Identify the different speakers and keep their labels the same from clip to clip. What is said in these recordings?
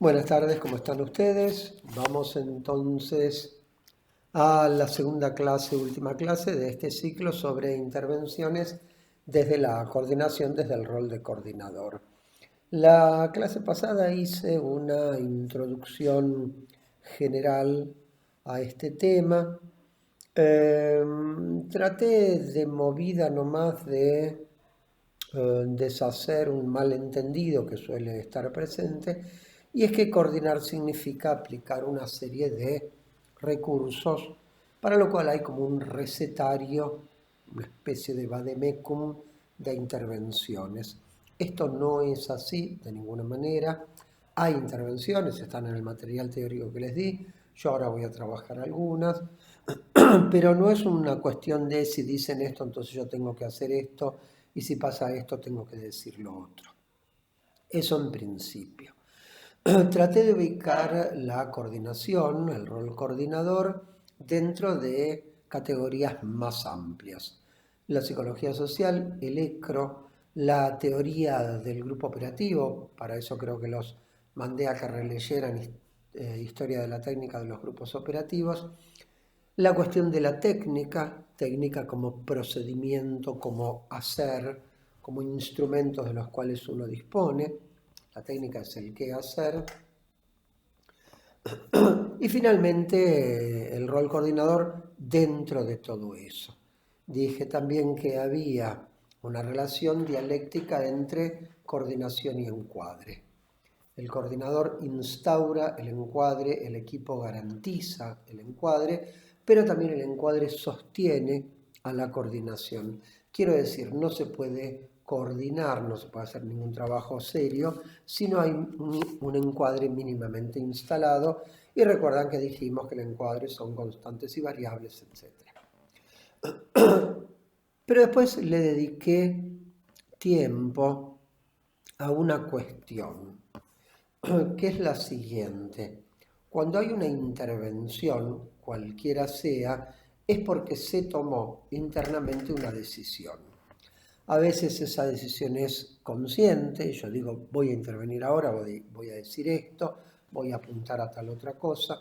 Speaker 1: Buenas tardes, ¿cómo están ustedes? Vamos entonces a la segunda clase, última clase de este ciclo sobre intervenciones desde la coordinación, desde el rol de coordinador. La clase pasada hice una introducción general a este tema. Traté de movida nomás de deshacer un malentendido que suele estar presente, y es que coordinar significa aplicar una serie de recursos, para lo cual hay como un recetario, una especie de vademecum de intervenciones. Esto no es así de ninguna manera. Hay intervenciones, están en el material teórico que les di, yo ahora voy a trabajar algunas, pero no es una cuestión de si dicen esto, entonces yo tengo que hacer esto, y si pasa esto, tengo que decir lo otro. Eso en principio. Traté de ubicar la coordinación, el rol coordinador, dentro de categorías más amplias. La psicología social, el ECRO, la teoría del grupo operativo, para eso creo que los mandé a que releyeran historia de la técnica de los grupos operativos, la cuestión de la técnica, técnica como procedimiento, como hacer, como instrumentos de los cuales uno dispone. La técnica es el qué hacer. Y finalmente el rol coordinador dentro de todo eso. Dije también que había una relación dialéctica entre coordinación y encuadre. El coordinador instaura el encuadre, el equipo garantiza el encuadre, pero también el encuadre sostiene a la coordinación. Quiero decir, no se puede coordinar, no se puede hacer ningún trabajo serio si no hay un encuadre mínimamente instalado, y recuerdan que dijimos que el encuadre son constantes y variables, etc. Pero después le dediqué tiempo a una cuestión, que es la siguiente. Cuando hay una intervención, cualquiera sea, es porque se tomó internamente una decisión. A veces esa decisión es consciente, yo digo, voy a intervenir ahora, voy a decir esto, voy a apuntar a tal otra cosa.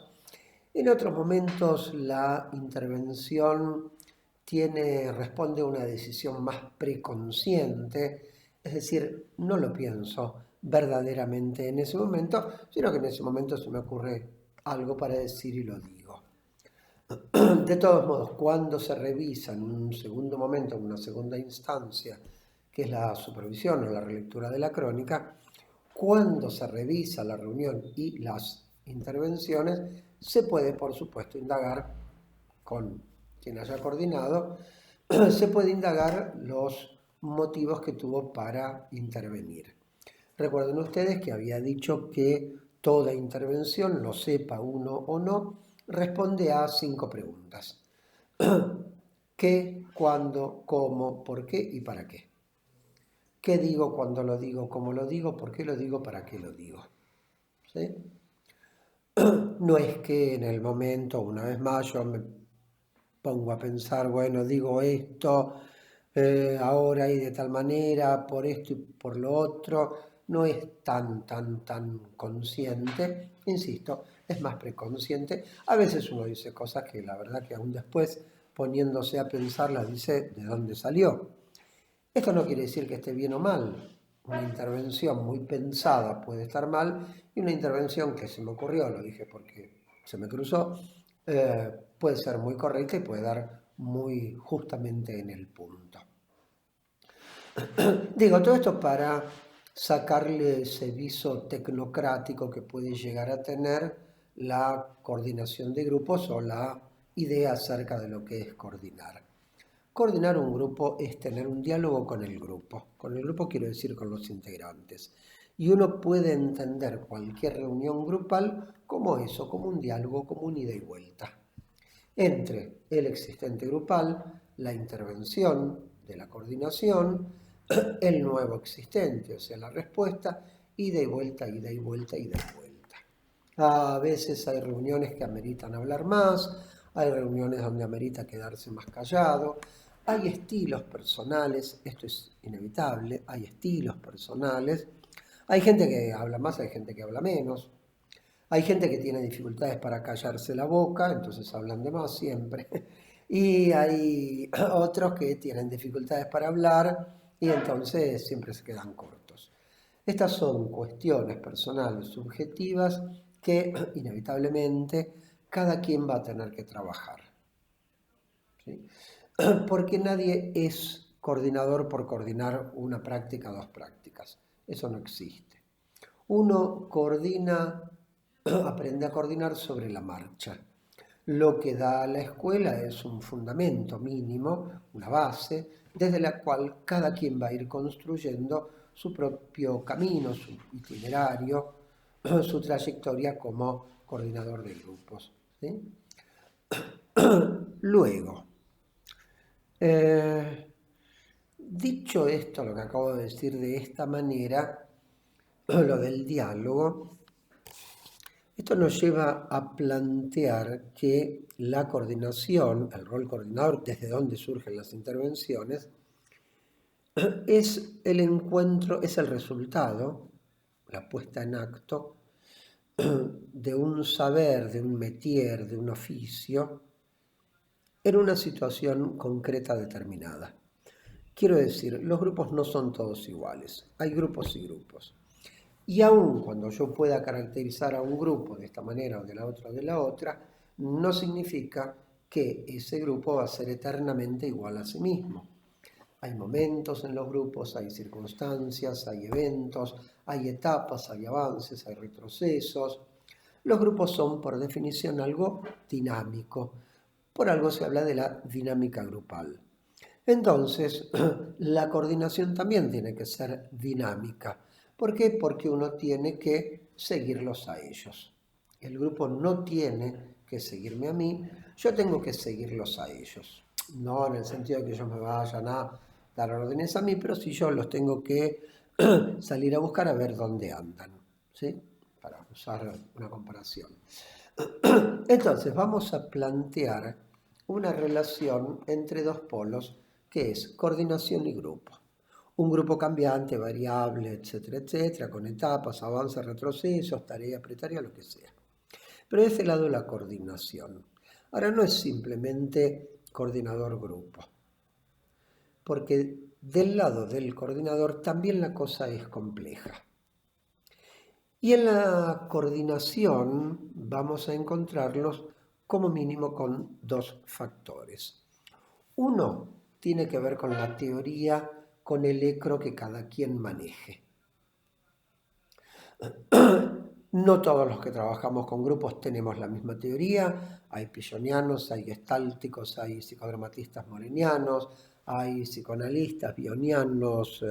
Speaker 1: En otros momentos la intervención responde a una decisión más preconsciente, es decir, no lo pienso verdaderamente en ese momento, sino que en ese momento se me ocurre algo para decir y lo digo. De todos modos, cuando se revisa en un segundo momento, en una segunda instancia, que es la supervisión o la relectura de la crónica, cuando se revisa la reunión y las intervenciones, se puede, por supuesto, indagar con quien haya coordinado, se puede indagar los motivos que tuvo para intervenir. Recuerden ustedes que había dicho que toda intervención, lo sepa uno o no, responde a 5 preguntas. ¿Qué, cuándo, cómo, por qué y para qué? ¿Qué digo cuando lo digo, cómo lo digo, por qué lo digo, para qué lo digo? ¿Sí? No es que en el momento, una vez más, yo me pongo a pensar, bueno, digo esto ahora y de tal manera, por esto y por lo otro. No es tan consciente, insisto, es más preconsciente. A veces uno dice cosas que la verdad que aún después, poniéndose a pensarlas, dice de dónde salió. Esto no quiere decir que esté bien o mal. Una intervención muy pensada puede estar mal, y una intervención que se me ocurrió, lo dije porque se me cruzó, puede ser muy correcta y puede dar muy justamente en el punto. Digo, todo esto para sacarle ese viso tecnocrático que puede llegar a tener la coordinación de grupos o la idea acerca de lo que es coordinar. Coordinar un grupo es tener un diálogo con el grupo. Con el grupo quiero decir con los integrantes. Y uno puede entender cualquier reunión grupal como eso, como un diálogo, como un ida y vuelta entre el existente grupal, la intervención de la coordinación, el nuevo existente, o sea, la respuesta, ida y vuelta, ida y vuelta, ida y vuelta. A veces hay reuniones que ameritan hablar más, hay reuniones donde amerita quedarse más callado, hay estilos personales, esto es inevitable, hay estilos personales, hay gente que habla más, hay gente que habla menos, Hay gente que tiene dificultades para callarse la boca, entonces hablan de más siempre. Y hay otros que tienen dificultades para hablar y entonces siempre se quedan cortos. Estas son cuestiones personales, subjetivas, que inevitablemente cada quien va a tener que trabajar. ¿Sí? Porque nadie es coordinador por coordinar una práctica, dos prácticas. Eso no existe. Uno coordina, aprende a coordinar sobre la marcha. Lo que da a la escuela es un fundamento mínimo, una base, desde la cual cada quien va a ir construyendo su propio camino, su itinerario, su trayectoria como coordinador de grupos. ¿Sí? Luego, dicho esto, lo que acabo de decir de esta manera, lo del diálogo, esto nos lleva a plantear que la coordinación, el rol coordinador, desde donde surgen las intervenciones, es el encuentro, es el resultado, la puesta en acto de un saber, de un métier, de un oficio, en una situación concreta determinada. Quiero decir, los grupos no son todos iguales, hay grupos y grupos. Y aun cuando yo pueda caracterizar a un grupo de esta manera o de la otra, no significa que ese grupo va a ser eternamente igual a sí mismo. Hay momentos en los grupos, hay circunstancias, hay eventos, hay etapas, hay avances, hay retrocesos. Los grupos son, por definición, algo dinámico. Por algo se habla de la dinámica grupal. Entonces, la coordinación también tiene que ser dinámica. ¿Por qué? Porque uno tiene que seguirlos a ellos. El grupo no tiene que seguirme a mí, yo tengo que seguirlos a ellos. No en el sentido de que ellos me vayan a dar órdenes a mí, pero sí yo los tengo que salir a buscar a ver dónde andan, ¿sí? Para usar una comparación. Entonces, vamos a plantear una relación entre dos polos que es coordinación y grupo. Un grupo cambiante, variable, etcétera, etcétera, con etapas, avances, retrocesos, tarea, pretarea, lo que sea. Pero de ese lado la coordinación. Ahora no es simplemente coordinador grupo, porque del lado del coordinador también la cosa es compleja. Y en la coordinación vamos a encontrarlos como mínimo con dos factores. Uno tiene que ver con la teoría, con el ecro que cada quien maneje. No todos los que trabajamos con grupos tenemos la misma teoría. Hay pillonianos, hay gestálticos, hay psicodramatistas morenianos, hay psicoanalistas bionianos,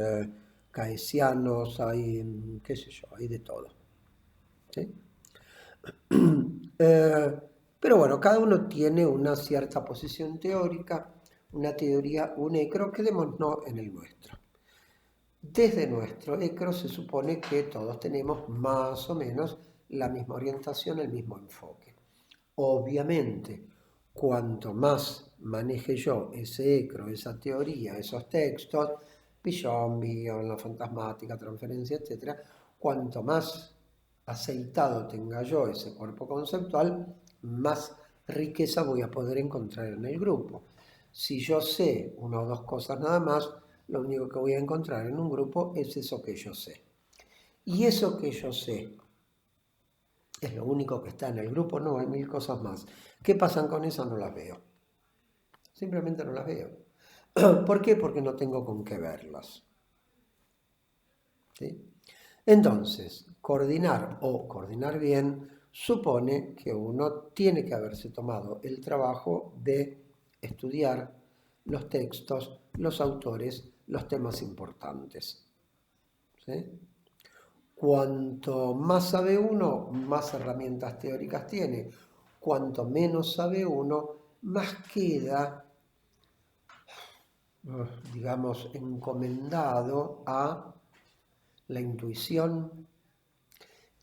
Speaker 1: caesianos, hay, qué sé yo, hay de todo. ¿Sí? Pero bueno, cada uno tiene una cierta posición teórica, una teoría, un ecro, quedémonos en el nuestro. Desde nuestro ecro se supone que todos tenemos más o menos la misma orientación, el mismo enfoque. Obviamente, cuanto más maneje yo ese ecro, esa teoría, esos textos, Pichon, Bion, la fantasmática, transferencia, etc., cuanto más aceitado tenga yo ese cuerpo conceptual, más riqueza voy a poder encontrar en el grupo. Si yo sé una o dos cosas nada más, lo único que voy a encontrar en un grupo es eso que yo sé. Y eso que yo sé es lo único que está en el grupo, no, hay mil cosas más. ¿Qué pasan con eso? No las veo. Simplemente no las veo. ¿Por qué? Porque no tengo con qué verlas. ¿Sí? Entonces, coordinar o coordinar bien supone que uno tiene que haberse tomado el trabajo de estudiar los textos, los autores, los temas importantes. ¿Sí? Cuanto más sabe uno, más herramientas teóricas tiene. Cuanto menos sabe uno, más queda, digamos, encomendado a la intuición,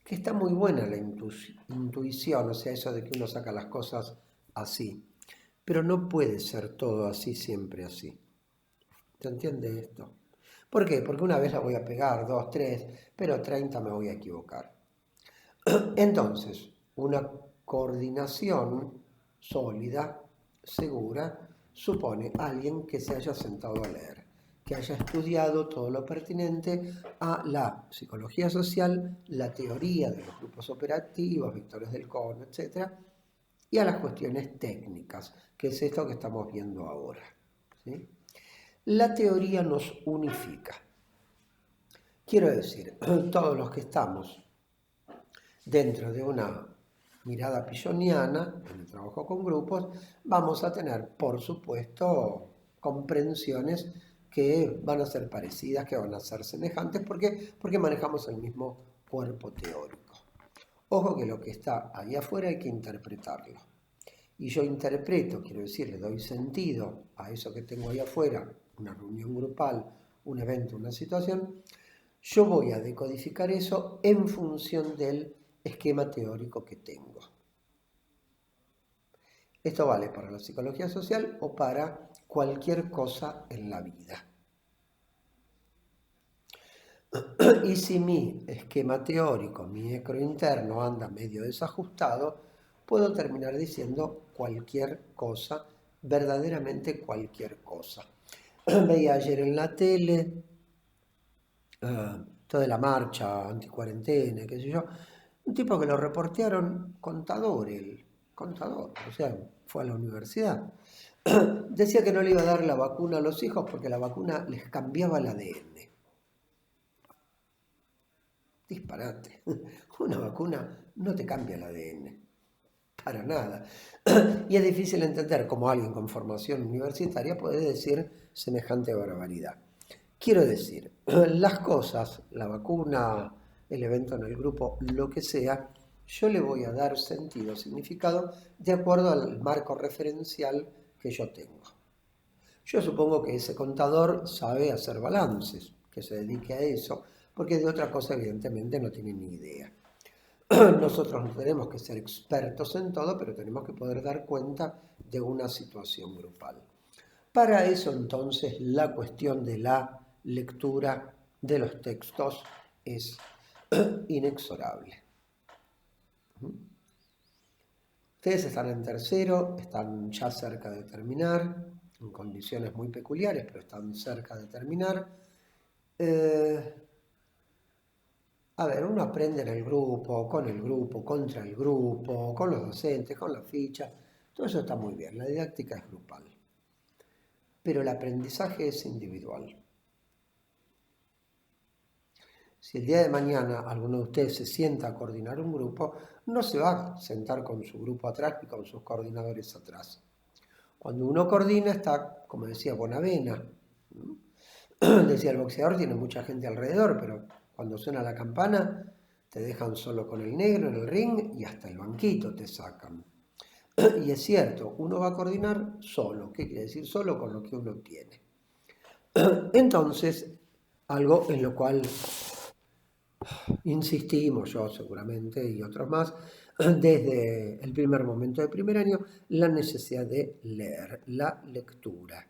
Speaker 1: que está muy buena la intuición, o sea, eso de que uno saca las cosas así, pero no puede ser todo así, siempre así. ¿Se entiende esto? ¿Por qué? Porque una vez la voy a pegar, 2, 3, pero 30 me voy a equivocar. Entonces, Una coordinación sólida, segura, supone alguien que se haya sentado a leer, que haya estudiado todo lo pertinente a la psicología social, la teoría de los grupos operativos, vectores del Cohen, etc., y a las cuestiones técnicas, que es esto que estamos viendo ahora, ¿sí? La teoría nos unifica. Quiero decir, todos los que estamos dentro de una mirada pilloniana, en el trabajo con grupos, vamos a tener, por supuesto, comprensiones que van a ser parecidas, que van a ser semejantes, porque manejamos el mismo cuerpo teórico. Ojo que lo que está ahí afuera hay que interpretarlo. Y yo interpreto, quiero decir, le doy sentido a eso que tengo ahí afuera, una reunión grupal, un evento, una situación, yo voy a decodificar eso en función del esquema teórico que tengo. Esto vale para la psicología social o para cualquier cosa en la vida. Y si mi esquema teórico, mi ecro interno anda medio desajustado, puedo terminar diciendo cualquier cosa, verdaderamente cualquier cosa. Veía ayer en la tele toda la marcha anticuarentena, qué sé yo, un tipo que lo reportearon contador, o sea, fue a la universidad. Decía que no le iba a dar la vacuna a los hijos porque la vacuna les cambiaba el ADN. Disparate. Una vacuna no te cambia el ADN. Para nada. Y es difícil entender cómo alguien con formación universitaria puede decir semejante barbaridad. Quiero decir, las cosas, la vacuna, el evento en el grupo, lo que sea, yo le voy a dar sentido, significado, de acuerdo al marco referencial que yo tengo. Yo supongo que ese contador sabe hacer balances, que se dedique a eso, porque de otra cosa evidentemente no tiene ni idea. Nosotros no tenemos que ser expertos en todo, pero tenemos que poder dar cuenta de una situación grupal. Para eso entonces la cuestión de la lectura de los textos es inexorable. Ustedes están en tercero, están ya cerca de terminar, en condiciones muy peculiares, pero están cerca de terminar. A ver, uno aprende en el grupo, contra el grupo, con los docentes, con la ficha. Todo eso está muy bien, la didáctica es grupal. Pero el aprendizaje es individual. Si el día de mañana alguno de ustedes se sienta a coordinar un grupo, no se va a sentar con su grupo atrás y con sus coordinadores atrás. Cuando uno coordina está, como decía Bonavena, decía el boxeador tiene mucha gente alrededor, pero cuando suena la campana te dejan solo con el negro en el ring y hasta el banquito te sacan. Y es cierto, uno va a coordinar solo. ¿Qué quiere decir solo? Con lo que uno tiene. Entonces, algo en lo cual insistimos, yo seguramente y otros más, desde el primer momento de primer año, la necesidad de leer, la lectura.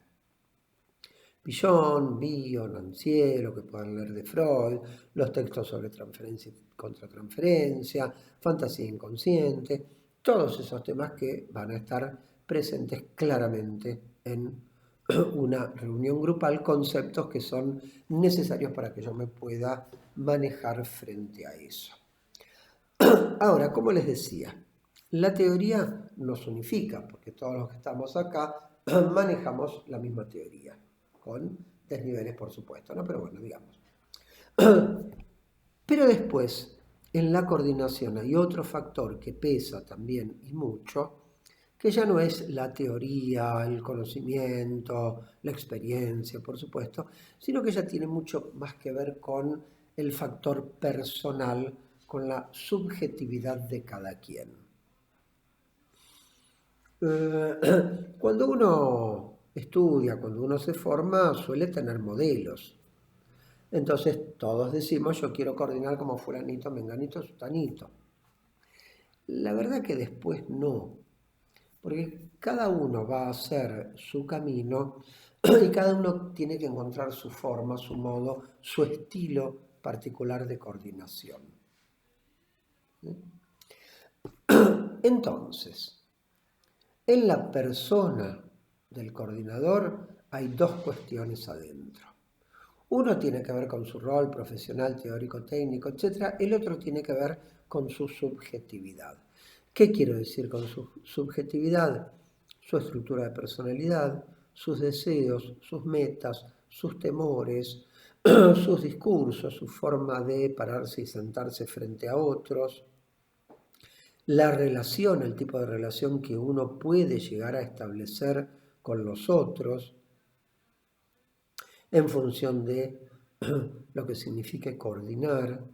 Speaker 1: Pillon, Bion, Nanciero, que puedan leer de Freud, los textos sobre transferencia y contratransferencia, fantasía inconsciente, todos esos temas que van a estar presentes claramente en una reunión grupal, conceptos que son necesarios para que yo me pueda manejar frente a eso. Ahora, como les decía, la teoría nos unifica, porque todos los que estamos acá manejamos la misma teoría, con desniveles por supuesto, ¿no? Pero bueno, digamos. Pero después, en la coordinación hay otro factor que pesa también y mucho, que ya no es la teoría, el conocimiento, la experiencia, por supuesto, sino que ya tiene mucho más que ver con el factor personal, con la subjetividad de cada quien. Cuando uno estudia, cuando uno se forma, suele tener modelos. Entonces todos decimos, yo quiero coordinar como fulanito, menganito, sutanito. La verdad que después no, porque cada uno va a hacer su camino y cada uno tiene que encontrar su forma, su modo, su estilo particular de coordinación. Entonces, en la persona del coordinador hay dos cuestiones adentro. Uno tiene que ver con su rol profesional, teórico, técnico, etc. El otro tiene que ver con su subjetividad. ¿Qué quiero decir con su subjetividad? Su estructura de personalidad, sus deseos, sus metas, sus temores, sus discursos, su forma de pararse y sentarse frente a otros, la relación, el tipo de relación que uno puede llegar a establecer con los otros en función de lo que significa coordinar.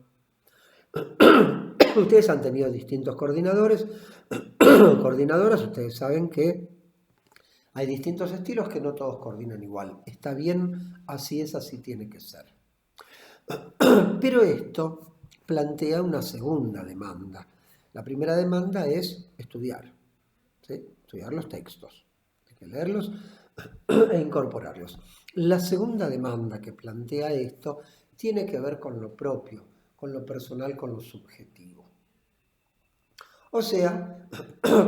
Speaker 1: Ustedes han tenido distintos coordinadores, coordinadoras, ustedes saben que hay distintos estilos que no todos coordinan igual. Está bien, así es, así tiene que ser. Pero esto plantea una segunda demanda. La primera demanda es estudiar, ¿sí? Estudiar los textos. Hay que leerlos e incorporarlos. La segunda demanda que plantea esto tiene que ver con lo propio, con lo personal, con lo subjetivo. O sea,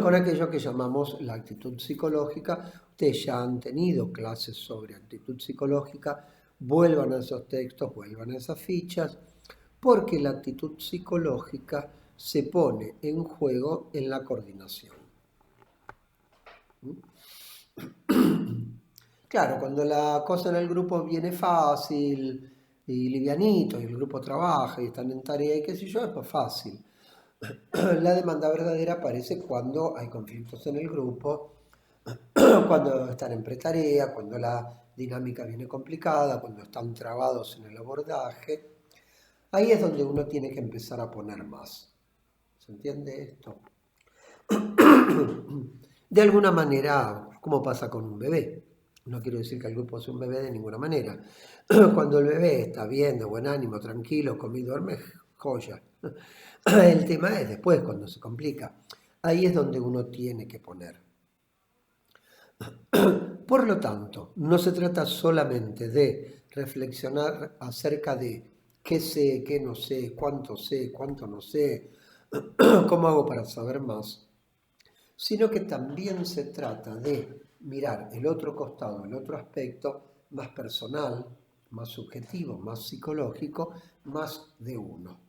Speaker 1: con aquello que llamamos la actitud psicológica. Ustedes ya han tenido clases sobre actitud psicológica, vuelvan a esos textos, vuelvan a esas fichas, porque la actitud psicológica se pone en juego en la coordinación. Claro, cuando la cosa en el grupo viene fácil y livianito, y el grupo trabaja y están en tarea y qué sé yo, es más fácil. La demanda verdadera aparece cuando hay conflictos en el grupo, cuando están en pretarea, cuando la dinámica viene complicada, cuando están trabados en el abordaje. Ahí es donde uno tiene que empezar a poner más. ¿Se entiende esto? De alguna manera, como pasa con un bebé. No quiero decir que el grupo sea un bebé de ninguna manera. Cuando el bebé está bien, de buen ánimo, tranquilo, come y duerme, joya. El tema es después, cuando se complica. Ahí es donde uno tiene que poner. Por lo tanto, no se trata solamente de reflexionar acerca de qué sé, qué no sé, cuánto no sé, cómo hago para saber más, sino que también se trata de mirar el otro costado, el otro aspecto más personal, más subjetivo, más psicológico, más de uno.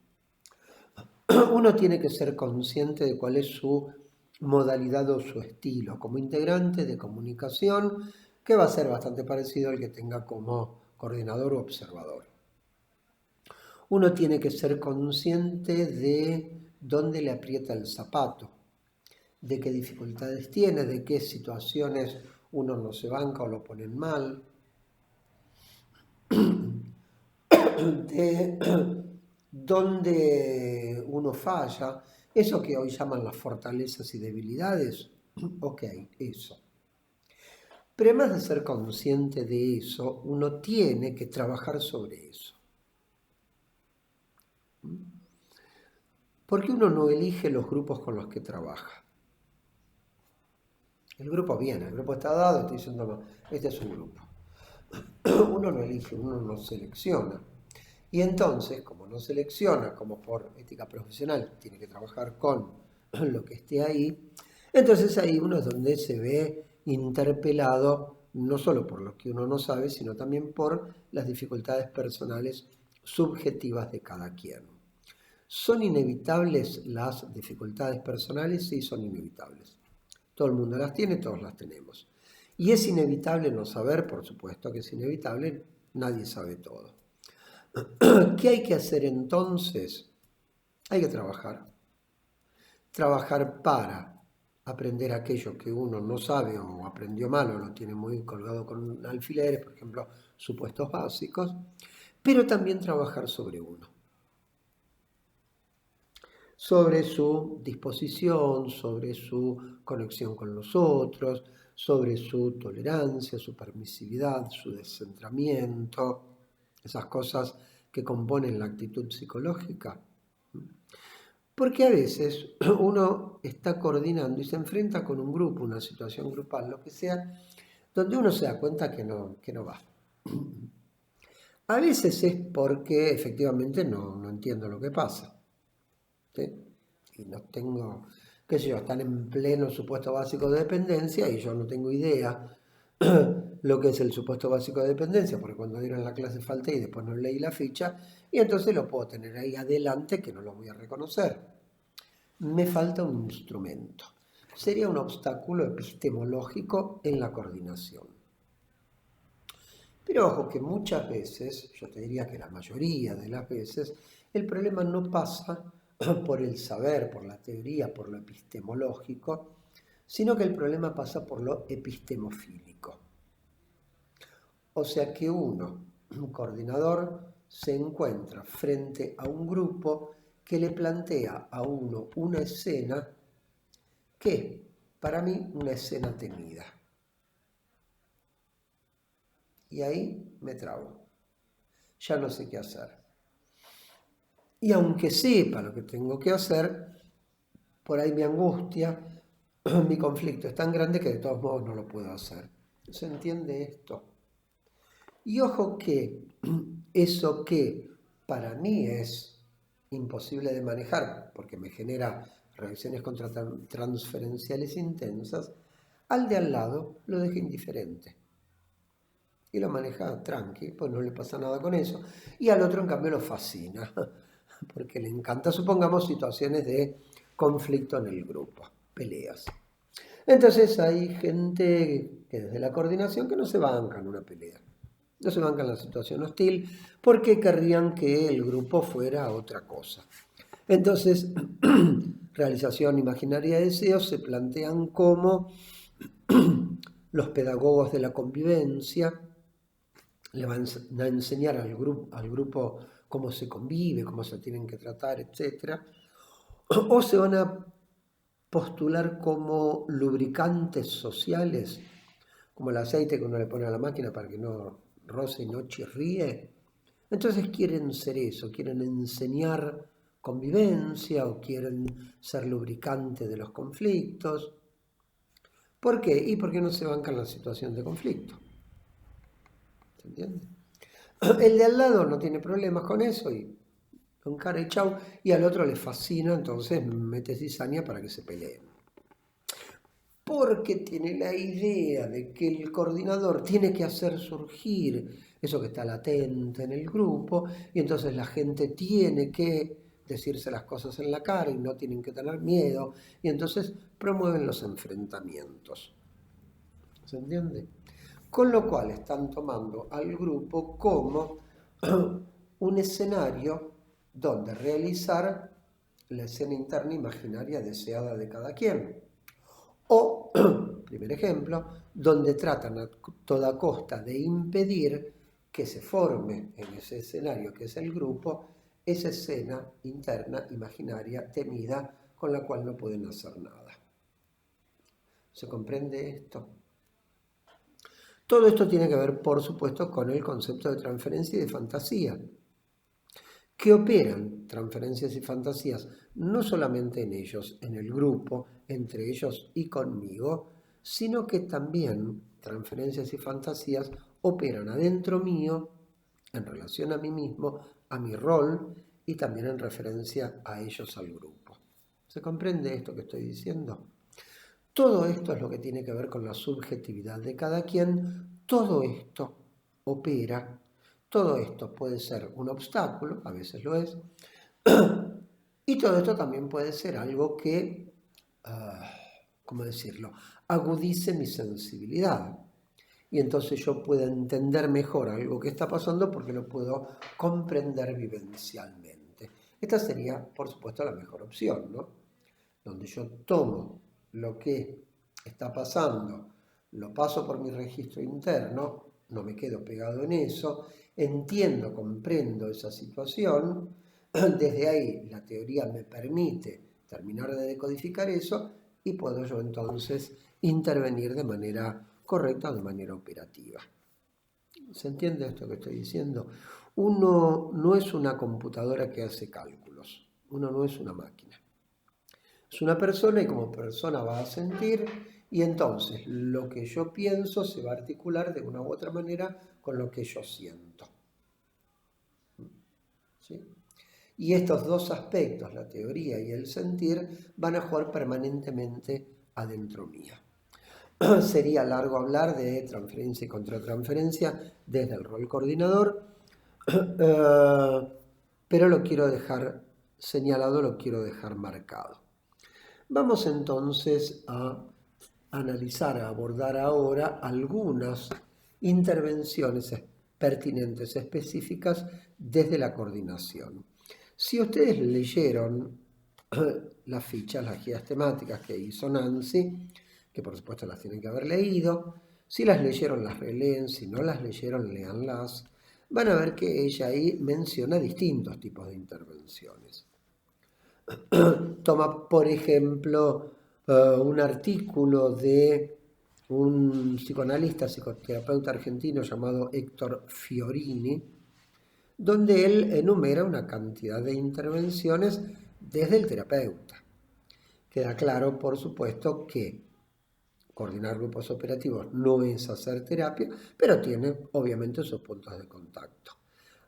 Speaker 1: Uno tiene que ser consciente de cuál es su modalidad o su estilo como integrante de comunicación, que va a ser bastante parecido al que tenga como coordinador o observador. Uno tiene que ser consciente de dónde le aprieta el zapato, de qué dificultades tiene, de qué situaciones uno no se banca o lo ponen mal, de dónde uno falla, eso que hoy llaman las fortalezas y debilidades, ok, eso. Pero además de ser consciente de eso, uno tiene que trabajar sobre eso. Porque uno no elige los grupos con los que trabaja. El grupo viene, el grupo está dado, estoy diciendo, no, este es un grupo. Uno no elige, uno no selecciona. Y entonces, como no selecciona, como por ética profesional, tiene que trabajar con lo que esté ahí, entonces ahí uno es donde se ve interpelado no solo por lo que uno no sabe, sino también por las dificultades personales subjetivas de cada quien. ¿Son inevitables las dificultades personales? Sí, son inevitables. Todo el mundo las tiene, todos las tenemos. Y es inevitable no saber, por supuesto que es inevitable, nadie sabe todo. ¿Qué hay que hacer entonces? Hay que trabajar. Trabajar para aprender aquello que uno no sabe o aprendió mal o lo tiene muy colgado con alfileres, por ejemplo, supuestos básicos, pero también trabajar sobre uno. Sobre su disposición, sobre su conexión con los otros, sobre su tolerancia, su permisividad, su descentramiento, esas cosas que componen la actitud psicológica. Porque a veces uno está coordinando y se enfrenta con un grupo, una situación grupal, lo que sea, donde uno se da cuenta que no va. A veces es porque efectivamente no entiendo lo que pasa, ¿sí? Y no tengo qué sé yo, están en pleno supuesto básico de dependencia y yo no tengo idea lo que es el supuesto básico de dependencia, porque cuando dieron la clase falté y después no leí la ficha, y entonces lo puedo tener ahí adelante que no lo voy a reconocer. Me falta un instrumento. Sería un obstáculo epistemológico en la coordinación. Pero ojo que muchas veces, yo te diría que la mayoría de las veces, el problema no pasa por el saber, por la teoría, por lo epistemológico, sino que el problema pasa por lo epistemofílico. O sea que uno, un coordinador, se encuentra frente a un grupo que le plantea a uno una escena que, para mí, una escena temida. Y ahí me trabo. Ya no sé qué hacer. Y aunque sepa lo que tengo que hacer, por ahí mi angustia, mi conflicto es tan grande que de todos modos no lo puedo hacer. ¿Se entiende esto? Y ojo que eso que para mí es imposible de manejar, porque me genera reacciones transferenciales intensas, al de al lado lo deja indiferente. Y lo maneja tranqui, pues no le pasa nada con eso. Y al otro en cambio lo fascina, porque le encanta, supongamos, situaciones de conflicto en el grupo, peleas. Entonces hay gente que desde la coordinación que no se banca en una pelea. No se bancan la situación hostil porque querrían que el grupo fuera otra cosa. Entonces, realización imaginaria de deseos se plantean como los pedagogos de la convivencia le van a enseñar al grupo cómo se convive, cómo se tienen que tratar, etc. O se van a postular como lubricantes sociales, como el aceite que uno le pone a la máquina para que no roce y no chirríe. Entonces quieren ser eso, quieren enseñar convivencia o quieren ser lubricante de los conflictos. ¿Por qué? Y porque no se bancan la situación de conflicto. ¿Se entiende? El de al lado no tiene problemas con eso y con cara y chau, y al otro le fascina, entonces mete cizaña para que se peleen. Porque tiene la idea de que el coordinador tiene que hacer surgir eso que está latente en el grupo, y entonces la gente tiene que decirse las cosas en la cara y no tienen que tener miedo, y entonces promueven los enfrentamientos. ¿Se entiende? Con lo cual están tomando al grupo como un escenario donde realizar la escena interna imaginaria deseada de cada quien. O, primer ejemplo, donde tratan a toda costa de impedir que se forme en ese escenario que es el grupo, esa escena interna imaginaria temida con la cual no pueden hacer nada. ¿Se comprende esto? Todo esto tiene que ver, por supuesto, con el concepto de transferencia y de fantasía, que operan transferencias y fantasías no solamente en ellos, en el grupo, entre ellos y conmigo, sino que también transferencias y fantasías operan adentro mío, en relación a mí mismo, a mi rol y también en referencia a ellos, al grupo. ¿Se comprende esto que estoy diciendo? Todo esto es lo que tiene que ver con la subjetividad de cada quien. Todo esto opera, todo esto puede ser un obstáculo, a veces lo es, y todo esto también puede ser algo que, ¿cómo decirlo?, agudice mi sensibilidad. Y entonces yo pueda entender mejor algo que está pasando porque lo puedo comprender vivencialmente. Esta sería, por supuesto, la mejor opción, ¿no? Donde yo tomo lo que está pasando, lo paso por mi registro interno, no me quedo pegado en eso, entiendo, comprendo esa situación, desde ahí la teoría me permite terminar de decodificar eso y puedo yo entonces intervenir de manera correcta, de manera operativa. ¿Se entiende esto que estoy diciendo? Uno no es una computadora que hace cálculos, uno no es una máquina. Es una persona y como persona va a sentir y entonces lo que yo pienso se va a articular de una u otra manera con lo que yo siento. ¿Sí? Y estos dos aspectos, la teoría y el sentir, van a jugar permanentemente adentro mía. Sería largo hablar de transferencia y contratransferencia desde el rol coordinador, pero lo quiero dejar señalado, lo quiero dejar marcado. Vamos entonces a analizar, a abordar ahora algunas intervenciones pertinentes, específicas desde la coordinación. Si ustedes leyeron las fichas, las guías temáticas que hizo Nancy, que por supuesto las tienen que haber leído, si las leyeron las releen, si no las leyeron léanlas, van a ver que ella ahí menciona distintos tipos de intervenciones. Toma, por ejemplo, un artículo de un psicoanalista, psicoterapeuta argentino llamado Héctor Fiorini, donde él enumera una cantidad de intervenciones desde el terapeuta. Queda claro, por supuesto, que coordinar grupos operativos no es hacer terapia, pero tiene obviamente sus puntos de contacto.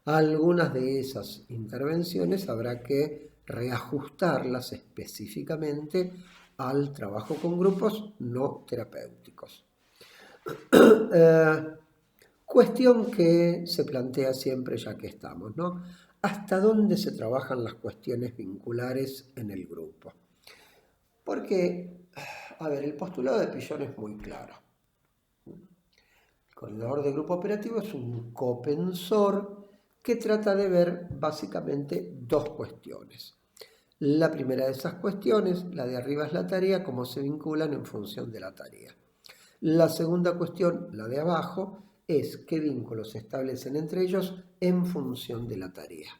Speaker 1: Algunas de esas intervenciones habrá que reajustarlas específicamente al trabajo con grupos no terapéuticos. Cuestión que se plantea siempre ya que estamos, ¿no? ¿Hasta dónde se trabajan las cuestiones vinculares en el grupo? Porque, a ver, el postulado de Pillon es muy claro. El coordinador de grupo operativo es un copensor que trata de ver básicamente dos cuestiones. La primera de esas cuestiones, la de arriba, es la tarea, cómo se vinculan en función de la tarea. La segunda cuestión, la de abajo, es qué vínculos se establecen entre ellos en función de la tarea.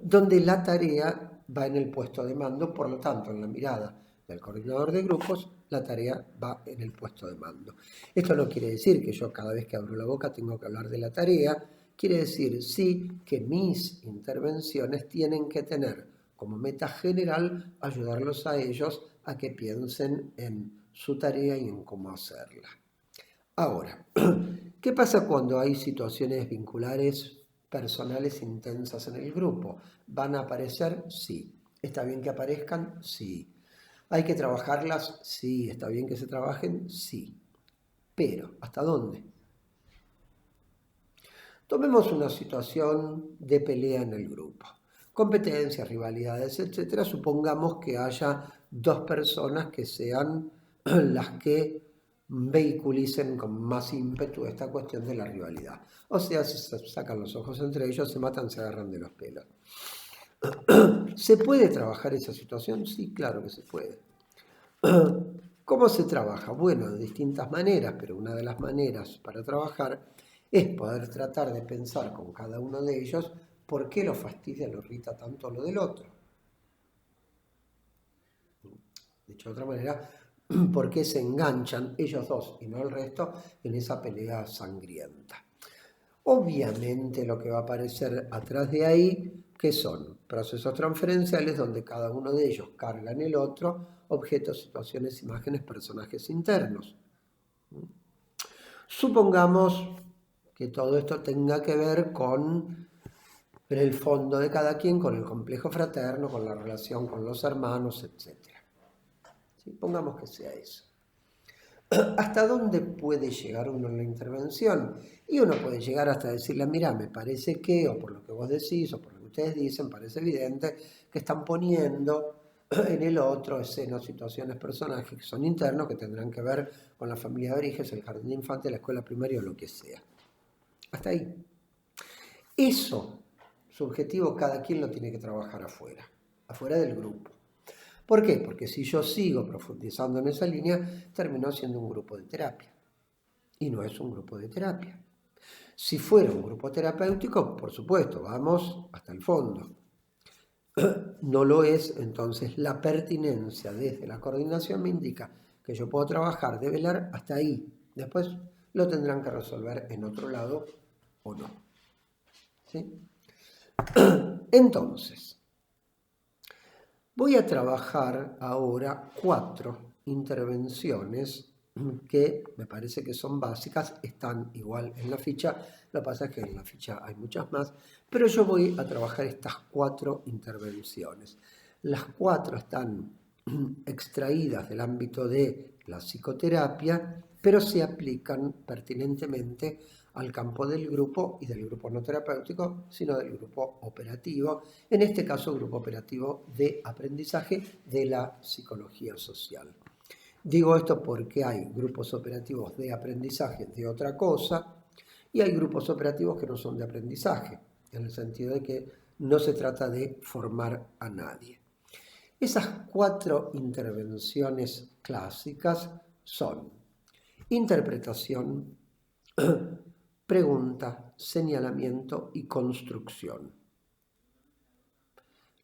Speaker 1: Donde la tarea va en el puesto de mando, por lo tanto, en la mirada del coordinador de grupos, la tarea va en el puesto de mando. Esto no quiere decir que yo cada vez que abro la boca tengo que hablar de la tarea, quiere decir sí que mis intervenciones tienen que tener como meta general ayudarlos a ellos a que piensen en su tarea y en cómo hacerla. Ahora, ¿qué pasa cuando hay situaciones vinculares personales intensas en el grupo? ¿Van a aparecer? Sí. ¿Está bien que aparezcan? Sí. ¿Hay que trabajarlas? Sí. ¿Está bien que se trabajen? Sí. Pero, ¿hasta dónde? Tomemos una situación de pelea en el grupo. Competencias, rivalidades, etc. Supongamos que haya dos personas que sean las que vehiculicen con más ímpetu esta cuestión de la rivalidad. O sea, se sacan los ojos entre ellos, se matan, se agarran de los pelos. ¿Se puede trabajar esa situación? Sí, claro que se puede. ¿Cómo se trabaja? Bueno, de distintas maneras, pero una de las maneras para trabajar es poder tratar de pensar con cada uno de ellos por qué lo fastidia, lo irrita tanto lo del otro. Dicho de otra manera, por qué se enganchan ellos dos y no el resto en esa pelea sangrienta. Obviamente lo que va a aparecer atrás de ahí, que son procesos transferenciales donde cada uno de ellos carga en el otro objetos, situaciones, imágenes, personajes internos. Supongamos que todo esto tenga que ver con el fondo de cada quien, con el complejo fraterno, con la relación con los hermanos, etc. ¿Sí? Pongamos que sea eso. ¿Hasta dónde puede llegar uno en la intervención? Y uno puede llegar hasta decirle, mira, me parece que, o por lo que vos decís, o por lo que ustedes dicen, parece evidente que están poniendo en el otro escenas, situaciones, personajes que son internos, que tendrán que ver con la familia de origen, el jardín de infantes, la escuela primaria o lo que sea. Hasta ahí. Eso, subjetivo, cada quien lo tiene que trabajar afuera del grupo. ¿Por qué? Porque si yo sigo profundizando en esa línea, termino siendo un grupo de terapia. Y no es un grupo de terapia. Si fuera un grupo terapéutico, por supuesto, vamos hasta el fondo. No lo es, entonces la pertinencia desde la coordinación me indica que yo puedo trabajar de velar hasta ahí. Después lo tendrán que resolver en otro lado o no. ¿Sí? Entonces, voy a trabajar ahora 4 intervenciones que me parece que son básicas, están igual en la ficha, lo que pasa es que en la ficha hay muchas más, pero yo voy a trabajar estas 4 intervenciones. Las 4 están extraídas del ámbito de la psicoterapia, pero se aplican pertinentemente al campo del grupo y del grupo no terapéutico, sino del grupo operativo, en este caso grupo operativo de aprendizaje de la psicología social. Digo esto porque hay grupos operativos de aprendizaje de otra cosa y hay grupos operativos que no son de aprendizaje, en el sentido de que no se trata de formar a nadie. Esas 4 intervenciones clásicas son interpretación, pregunta, señalamiento y construcción.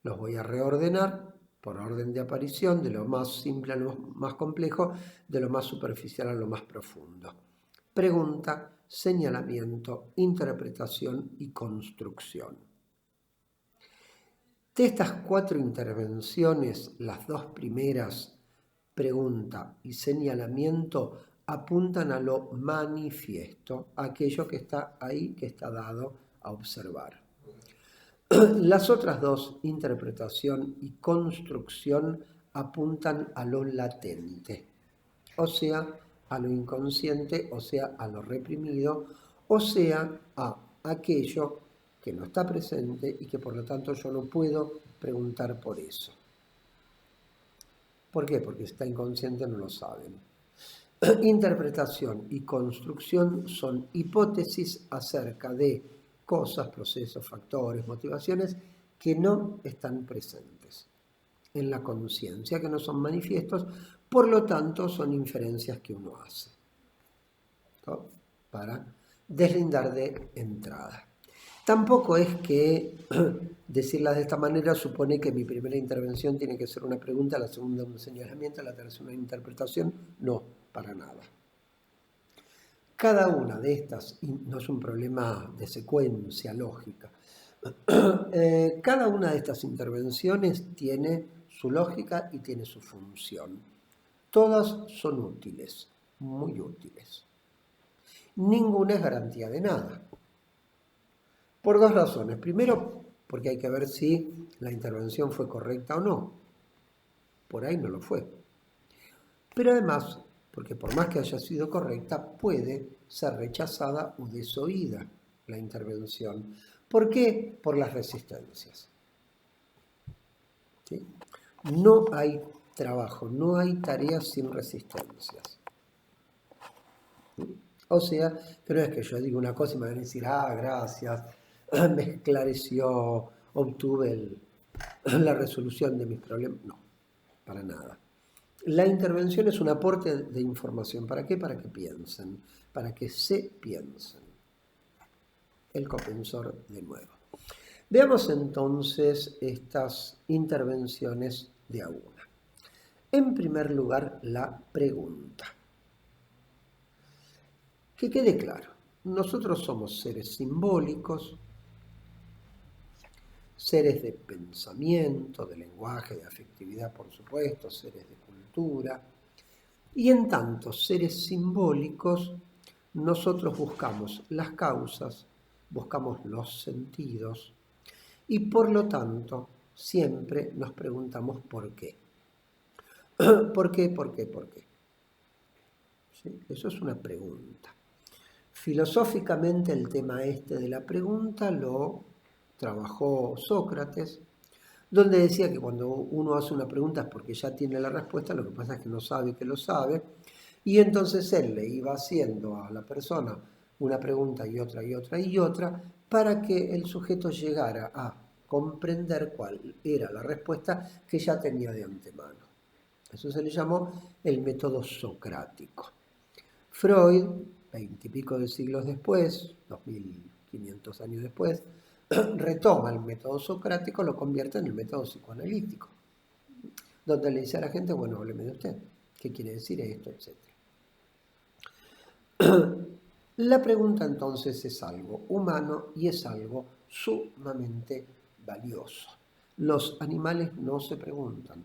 Speaker 1: Los voy a reordenar por orden de aparición, de lo más simple a lo más complejo, de lo más superficial a lo más profundo. Pregunta, señalamiento, interpretación y construcción. De estas 4 intervenciones, las 2 primeras, pregunta y señalamiento, apuntan a lo manifiesto, aquello que está ahí, que está dado a observar. Las otras 2, interpretación y construcción, apuntan a lo latente, o sea, a lo inconsciente, o sea, a lo reprimido, o sea, a aquello que no está presente y que por lo tanto yo no puedo preguntar por eso. ¿Por qué? Porque si está inconsciente no lo saben. Interpretación y construcción son hipótesis acerca de cosas, procesos, factores, motivaciones que no están presentes en la conciencia, que no son manifiestos, por lo tanto son inferencias que uno hace, ¿no? Para deslindar de entrada. Tampoco es que decirlas de esta manera supone que mi primera intervención tiene que ser una pregunta, la segunda un señalamiento, la tercera una interpretación. No, para nada. Cada una de estas, y no es un problema de secuencia lógica, cada una de estas intervenciones tiene su lógica y tiene su función. Todas son útiles, muy útiles. Ninguna es garantía de nada. Por 2 razones. Primero, porque hay que ver si la intervención fue correcta o no. Por ahí no lo fue. Pero además, porque por más que haya sido correcta, puede ser rechazada o desoída la intervención. ¿Por qué? Por las resistencias. ¿Sí? No hay trabajo, no hay tareas sin resistencias. O sea, que no es que yo diga una cosa y me van a decir, gracias, me esclareció, obtuve la resolución de mis problemas. No, para nada. La intervención es un aporte de información. ¿Para qué? Para que piensen, para que se piensen. El copensor de nuevo. Veamos entonces estas intervenciones de a una. En primer lugar, la pregunta. Que quede claro, nosotros somos seres simbólicos, seres de pensamiento, de lenguaje, de afectividad, por supuesto, seres de cultura. Y en tanto seres simbólicos, nosotros buscamos las causas, buscamos los sentidos y por lo tanto siempre nos preguntamos por qué. ¿Por qué? ¿Por qué? ¿Por qué? ¿Sí? Eso es una pregunta. Filosóficamente el tema este de la pregunta lo trabajó Sócrates, donde decía que cuando uno hace una pregunta es porque ya tiene la respuesta, lo que pasa es que no sabe que lo sabe, y entonces él le iba haciendo a la persona una pregunta y otra y otra y otra para que el sujeto llegara a comprender cuál era la respuesta que ya tenía de antemano. Eso se le llamó el método socrático. Freud, 20 y pico de siglos después, 2500 años después, retoma el método socrático, lo convierte en el método psicoanalítico, donde le dice a la gente, bueno, hábleme de usted, ¿qué quiere decir esto?, etc. La pregunta entonces es algo humano y es algo sumamente valioso. Los animales no se preguntan.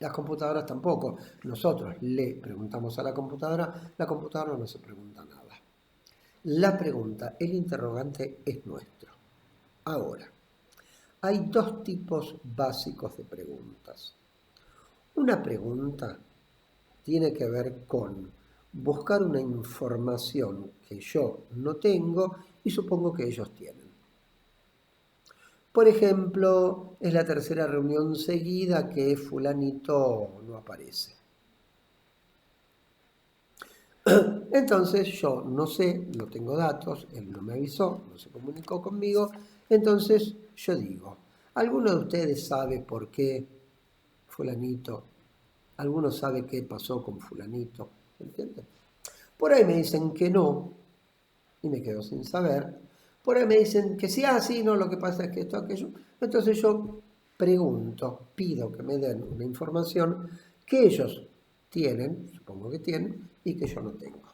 Speaker 1: Las computadoras tampoco. Nosotros le preguntamos a la computadora no se pregunta nada. La pregunta, el interrogante es nuestro. Ahora, hay dos tipos básicos de preguntas. Una pregunta tiene que ver con buscar una información que yo no tengo y supongo que ellos tienen. Por ejemplo, es la tercera reunión seguida que fulanito no aparece. Entonces yo no sé, no tengo datos, él no me avisó, no se comunicó conmigo, entonces yo digo, ¿alguno de ustedes sabe por qué fulanito? ¿Alguno sabe qué pasó con fulanito? ¿Entienden? Por ahí me dicen que no, y me quedo sin saber. Por ahí me dicen que sí, sí, no, lo que pasa es que esto, aquello. Entonces yo pregunto, pido que me den una información que ellos tienen, supongo que tienen, y que yo no tengo.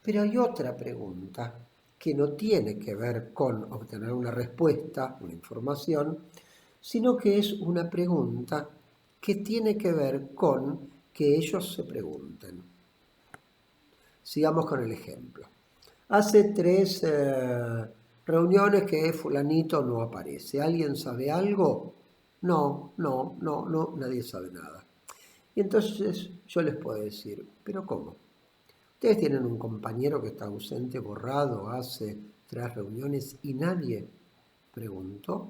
Speaker 1: Pero hay otra pregunta que no tiene que ver con obtener una respuesta, una información, sino que es una pregunta que tiene que ver con que ellos se pregunten. Sigamos con el ejemplo. Hace 3 reuniones que fulanito no aparece. ¿Alguien sabe algo? No, nadie sabe nada. Y entonces yo les puedo decir, ¿pero cómo? Ustedes tienen un compañero que está ausente, borrado, hace 3 reuniones y nadie preguntó,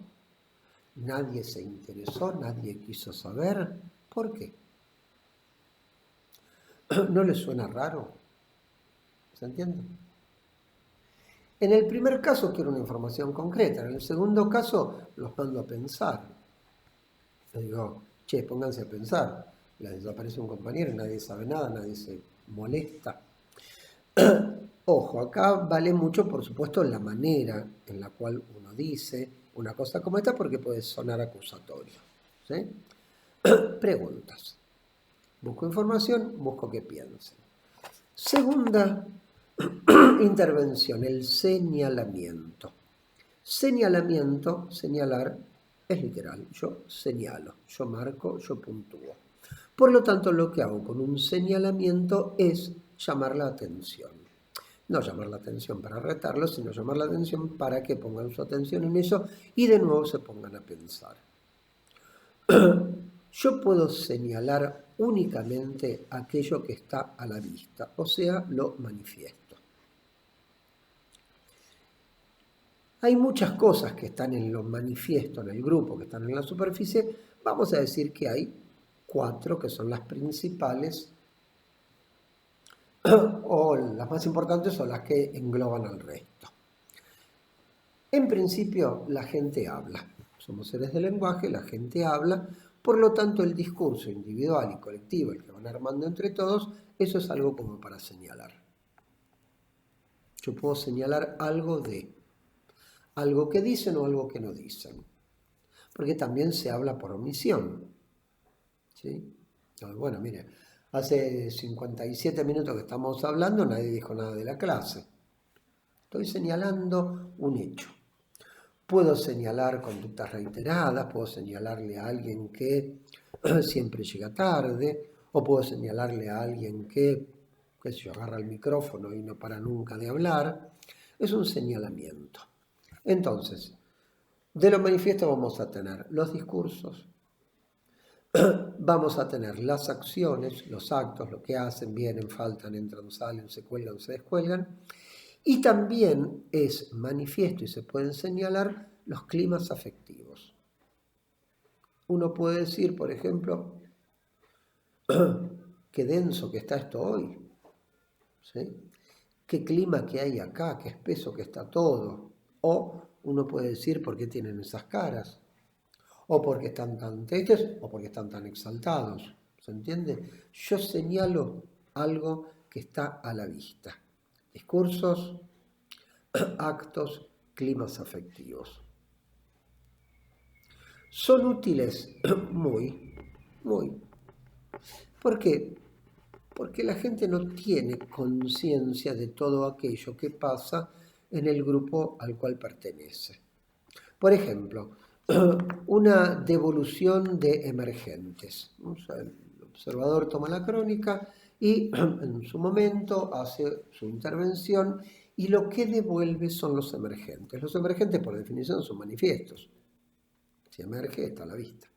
Speaker 1: nadie se interesó, nadie quiso saber. ¿Por qué? ¿No les suena raro? ¿Se entiende? En el primer caso quiero una información concreta, en el segundo caso los mando a pensar. Les digo, che, pónganse a pensar. Les desaparece un compañero, nadie sabe nada, nadie se molesta. Ojo, acá vale mucho, por supuesto, la manera en la cual uno dice una cosa como esta, porque puede sonar acusatorio. ¿Sí? Preguntas. Busco información, busco que piensen. Segunda intervención, el señalamiento. Señalamiento, señalar, es literal. Yo señalo, yo marco, yo puntúo. Por lo tanto, lo que hago con un señalamiento es llamar la atención. No llamar la atención para retarlos, sino llamar la atención para que pongan su atención en eso y de nuevo se pongan a pensar. Yo puedo señalar únicamente aquello que está a la vista, o sea, lo manifiesto. Hay muchas cosas que están en lo manifiesto, en el grupo, que están en la superficie. Vamos a decir que hay 4 que son las principales o las más importantes o las que engloban al resto. En principio, la gente habla. Somos seres de lenguaje, la gente habla. Por lo tanto, el discurso individual y colectivo, el que van armando entre todos, eso es algo como para señalar. Yo puedo señalar algo que dicen o algo que no dicen. Porque también se habla por omisión. ¿Sí? Bueno, mire, hace 57 minutos que estamos hablando, nadie dijo nada de la clase. Estoy señalando un hecho. Puedo señalar conductas reiteradas, puedo señalarle a alguien que siempre llega tarde, o puedo señalarle a alguien que, qué sé yo, agarra el micrófono y no para nunca de hablar. Es un señalamiento. Entonces, de lo manifiesto vamos a tener los discursos, vamos a tener las acciones, los actos, lo que hacen, vienen, faltan, entran, salen, se cuelgan, se descuelgan. Y también es manifiesto y se pueden señalar los climas afectivos. Uno puede decir, por ejemplo, qué denso que está esto hoy, ¿sí? Qué clima que hay acá, qué espeso que está todo. O uno puede decir por qué tienen esas caras, o porque están tan tristes, o porque están tan exaltados. ¿Se entiende? Yo señalo algo que está a la vista. Discursos, actos, climas afectivos. Son útiles muy. ¿Por qué? Porque la gente no tiene conciencia de todo aquello que pasa en el grupo al cual pertenece. Por ejemplo, una devolución de emergentes. O sea, el observador toma la crónica y en su momento hace su intervención y lo que devuelve son los emergentes. Los emergentes, por definición, son manifiestos. Si emerge, está a la vista.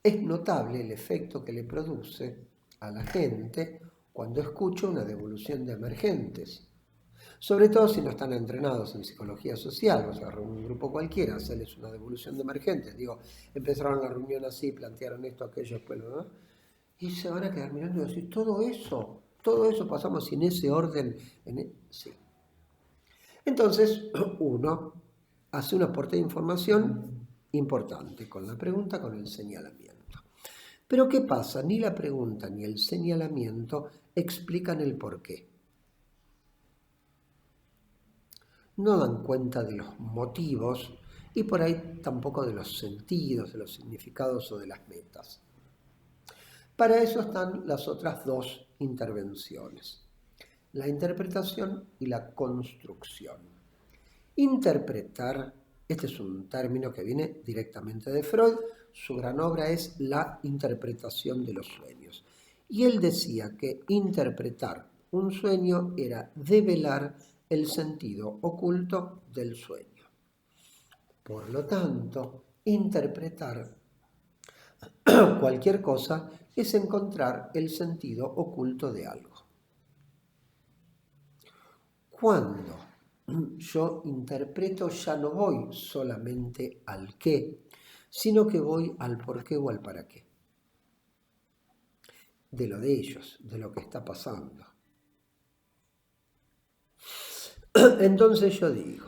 Speaker 1: Es notable el efecto que le produce a la gente cuando escucha una devolución de emergentes. Sobre todo si no están entrenados en psicología social, o sea, un grupo cualquiera, hacerles una devolución de emergentes. Digo, empezaron la reunión así, plantearon esto, aquello, después lo demás, y se van a quedar mirando y decir, todo eso pasamos sin ese orden. Sí. Entonces, uno hace un aporte de información importante con la pregunta, con el señalamiento. Pero ¿qué pasa? Ni la pregunta ni el señalamiento explican el porqué. No dan cuenta de los motivos y por ahí tampoco de los sentidos, de los significados o de las metas. Para eso están las otras dos intervenciones, la interpretación y la construcción. Interpretar, este es un término que viene directamente de Freud, su gran obra es La interpretación de los sueños. Y él decía que interpretar un sueño era develar el sentido oculto del sueño. Por lo tanto, interpretar cualquier cosa es encontrar el sentido oculto de algo. Cuando yo interpreto, ya no voy solamente al qué, sino que voy al por qué o al para qué. De lo de ellos, de lo que está pasando. Entonces yo digo,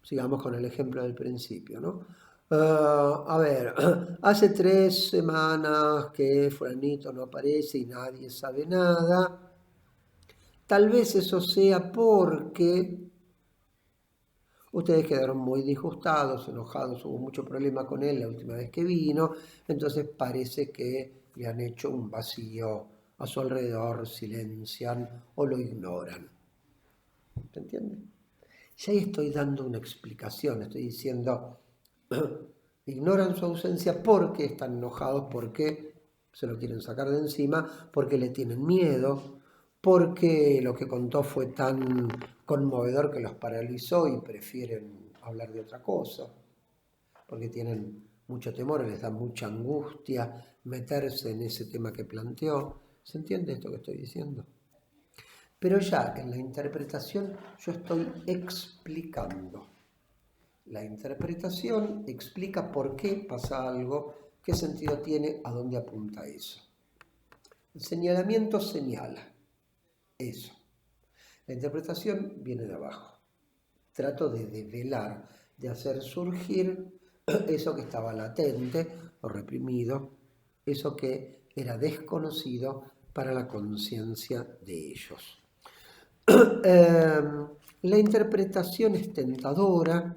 Speaker 1: sigamos con el ejemplo del principio, ¿no? A ver, hace 3 semanas que fulanito no aparece y nadie sabe nada. Tal vez eso sea porque ustedes quedaron muy disgustados, enojados, hubo mucho problema con él la última vez que vino, entonces parece que le han hecho un vacío a su alrededor, silencian o lo ignoran. ¿Se entiende? Ya ahí estoy dando una explicación, estoy diciendo, ignoran su ausencia porque están enojados, porque se lo quieren sacar de encima, porque le tienen miedo, porque lo que contó fue tan conmovedor que los paralizó y prefieren hablar de otra cosa, porque tienen mucho temor, les da mucha angustia meterse en ese tema que planteó. ¿Se entiende esto que estoy diciendo? Pero ya en la interpretación yo estoy explicando. La interpretación explica por qué pasa algo, qué sentido tiene, a dónde apunta eso. El señalamiento señala eso. La interpretación viene de abajo. Trato de develar, de hacer surgir eso que estaba latente o reprimido, eso que era desconocido para la conciencia de ellos. La interpretación es tentadora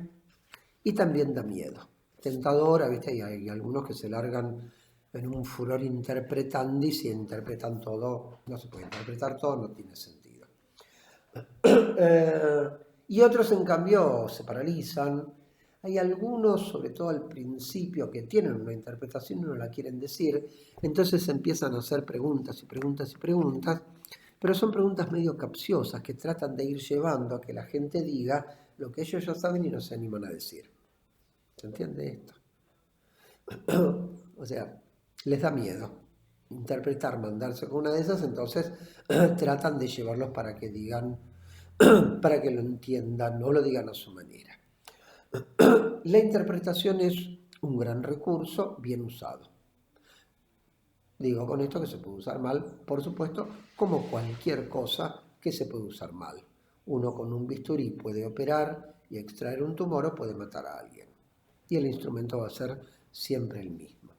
Speaker 1: y también da miedo. Tentadora, ¿viste? Hay algunos que se largan en un furor interpretando y si interpretan todo, no se puede interpretar todo, no tiene sentido. Y otros, en cambio, se paralizan. Hay algunos, sobre todo al principio, que tienen una interpretación y no la quieren decir, entonces empiezan a hacer preguntas y preguntas y preguntas, pero son preguntas medio capciosas que tratan de ir llevando a que la gente diga lo que ellos ya saben y no se animan a decir. ¿Se entiende esto? O sea, les da miedo interpretar, mandarse con una de esas, entonces tratan de llevarlos para que digan, para que lo entiendan, no lo digan a su manera. La interpretación es un gran recurso bien usado. Digo con esto que se puede usar mal, por supuesto, como cualquier cosa que se puede usar mal. Uno con un bisturí puede operar y extraer un tumor o puede matar a alguien. Y el instrumento va a ser siempre el mismo.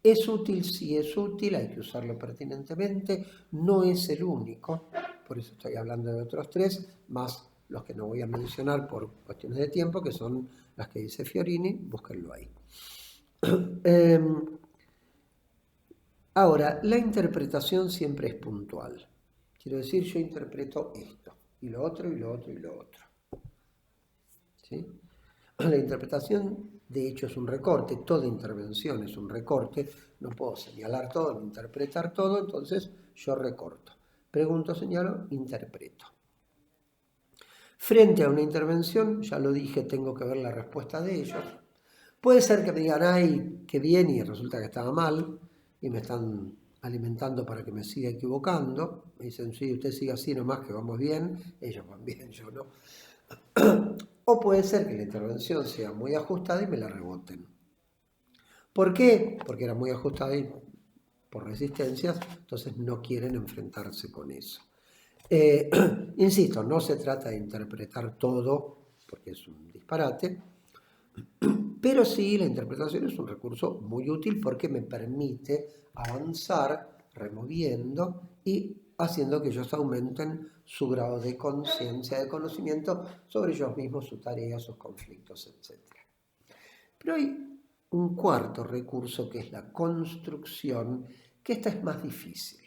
Speaker 1: ¿Es útil? Sí es útil, hay que usarlo pertinentemente. No es el único, por eso estoy hablando de otros 3, más los que no voy a mencionar por cuestiones de tiempo, que son las que dice Fiorini, búsquenlo ahí. Ahora, la interpretación siempre es puntual. Quiero decir, yo interpreto esto. y lo otro, y lo otro, y lo otro. ¿Sí? La interpretación, de hecho, es un recorte, toda intervención es un recorte, no puedo señalar todo, ni interpretar todo, entonces yo recorto. Pregunto, señalo, interpreto. Frente a una intervención, ya lo dije, tengo que ver la respuesta de ellos. Puede ser que me digan, ay, qué bien, y resulta que estaba mal, y me están alimentando para que me siga equivocando. Me dicen, sí, usted sigue así nomás, que vamos bien. Ellos van bien, yo no. O puede ser que la intervención sea muy ajustada y me la reboten. ¿Por qué? Porque era muy ajustada y por resistencias, entonces no quieren enfrentarse con eso. Insisto, no se trata de interpretar todo, porque es un disparate, pero sí la interpretación es un recurso muy útil porque me permite avanzar removiendo y haciendo que ellos aumenten su grado de conciencia, de conocimiento sobre ellos mismos, sus tareas, sus conflictos, etc. Pero hay un cuarto recurso que es la construcción, que esta es más difícil.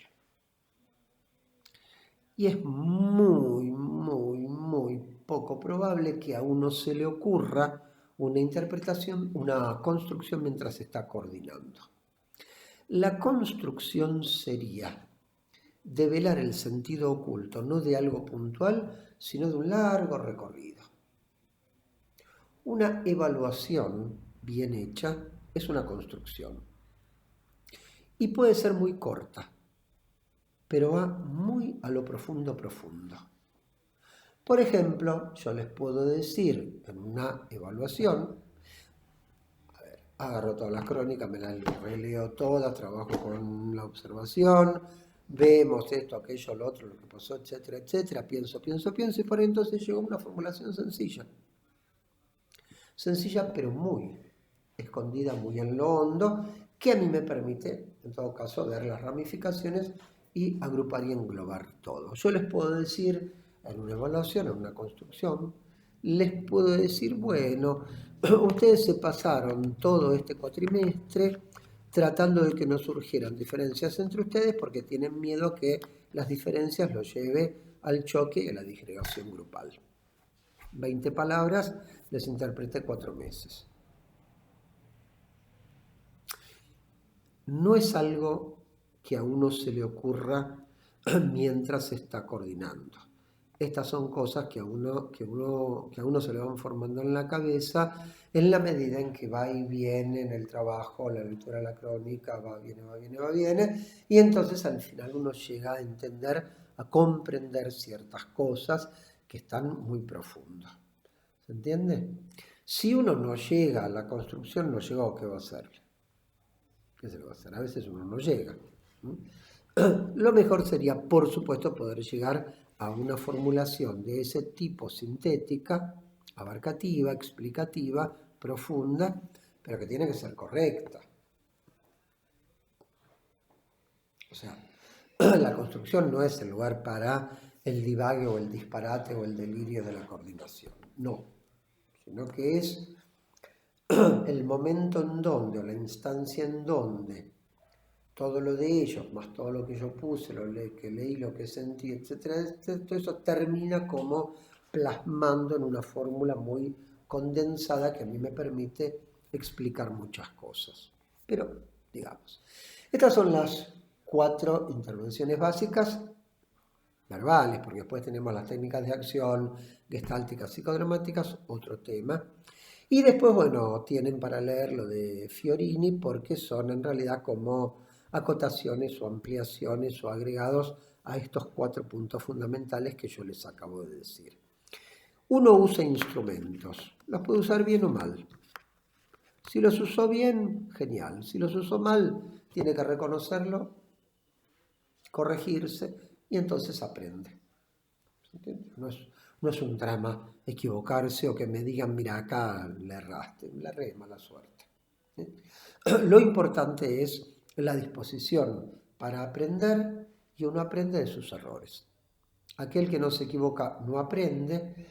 Speaker 1: Y es muy, muy, muy poco probable que a uno se le ocurra una interpretación, una construcción mientras se está coordinando. La construcción sería develar el sentido oculto, no de algo puntual, sino de un largo recorrido. Una evaluación bien hecha es una construcción. Y puede ser muy corta, pero va muy a lo profundo, profundo. Por ejemplo, yo les puedo decir en una evaluación, agarro todas las crónicas, me las releo todas, trabajo con la observación, vemos esto, aquello, lo otro, lo que pasó, etcétera, etcétera, pienso, y por ahí entonces llegó una formulación sencilla. Sencilla, pero muy escondida, muy en lo hondo, que a mí me permite, en todo caso, ver las ramificaciones y agrupar y englobar todo. Yo les puedo decir, en una evaluación, en una construcción, les puedo decir, bueno, ustedes se pasaron todo este cuatrimestre tratando de que no surgieran diferencias entre ustedes porque tienen miedo que las diferencias los lleve al choque y a la disgregación grupal. 20 palabras, les interpreté 4 meses. No es algo que a uno se le ocurra mientras se está coordinando. Estas son cosas que a uno se le van formando en la cabeza en la medida en que va y viene en el trabajo, la lectura de la crónica, va, viene, va, viene, va, viene, y entonces al final uno llega a entender, a comprender ciertas cosas que están muy profundas. ¿Se entiende? Si uno no llega a la construcción, no llegó, ¿qué va a hacer? ¿Qué se le va a hacer? A veces uno no llega. Lo mejor sería, por supuesto, poder llegar a una formulación de ese tipo sintética, abarcativa, explicativa, profunda, pero que tiene que ser correcta. O sea, la construcción no es el lugar para el divague o el disparate o el delirio de la coordinación. No, sino que es el momento en donde, o la instancia en donde, todo lo de ellos, más todo lo que yo puse, que leí, lo que sentí, etcétera, todo eso termina como plasmando en una fórmula muy condensada que a mí me permite explicar muchas cosas. Pero, digamos, estas son las 4 intervenciones básicas verbales, porque después tenemos las técnicas de acción, gestálticas, psicodramáticas, otro tema. Y después, bueno, tienen para leer lo de Fiorini porque son en realidad como acotaciones o ampliaciones o agregados a estos 4 puntos fundamentales que yo les acabo de decir. Uno usa instrumentos, los puede usar bien o mal. Si los usó bien, genial. Si los usó mal, tiene que reconocerlo, corregirse y entonces aprende. No es un drama equivocarse o que me digan, mira, acá le erraste, le erré, mala suerte. Lo importante es la disposición para aprender y uno aprende de sus errores. Aquel que no se equivoca no aprende.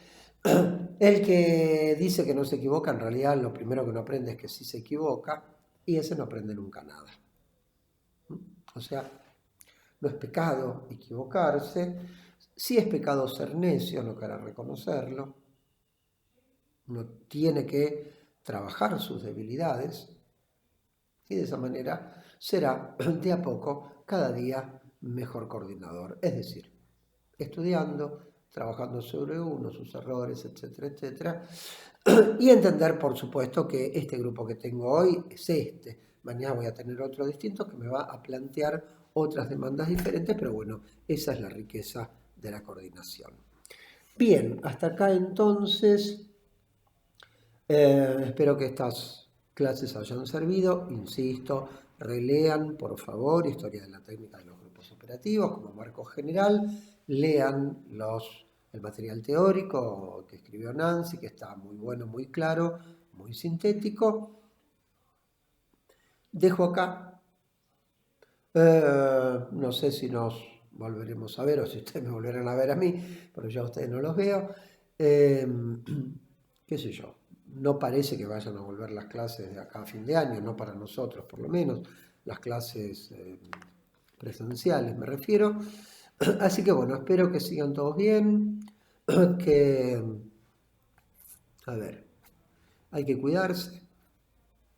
Speaker 1: El que dice que no se equivoca, en realidad lo primero que no aprende es que sí se equivoca y ese no aprende nunca nada. O sea, no es pecado equivocarse, Si es pecado ser necio, no querer reconocerlo. Uno tiene que trabajar sus debilidades y de esa manera será de a poco cada día mejor coordinador. Es decir, estudiando, trabajando sobre uno, sus errores, etcétera, etcétera. Y entender, por supuesto, que este grupo que tengo hoy es este. Mañana voy a tener otro distinto que me va a plantear otras demandas diferentes, pero bueno, esa es la riqueza de la coordinación. Bien, hasta acá entonces. Espero que estas clases hayan servido. Insisto, relean por favor Historia de la técnica de los grupos operativos como marco general. Lean el material teórico que escribió Nancy, que está muy bueno, muy claro, muy sintético. Dejo acá. No sé si nos volveremos a ver o si ustedes me volverán a ver a mí, pero yo a ustedes no los veo. Qué sé yo. No parece que vayan a volver las clases de acá a fin de año, no para nosotros por lo menos, las clases presenciales me refiero. Así que bueno, espero que sigan todos bien, que, a ver, hay que cuidarse,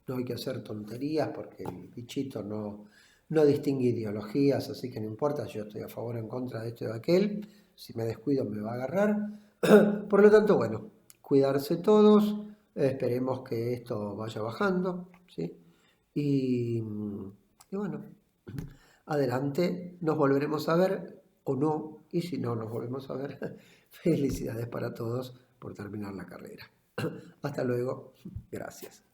Speaker 1: no hay que hacer tonterías porque el bichito no distingue ideologías, así que no importa, yo estoy a favor o en contra de esto y de aquel, si me descuido me va a agarrar. Por lo tanto, bueno, cuidarse todos, esperemos que esto vaya bajando, ¿sí? Y bueno, adelante, nos volveremos a ver o no, y si no nos volvemos a ver, felicidades para todos por terminar la carrera. Hasta luego, gracias.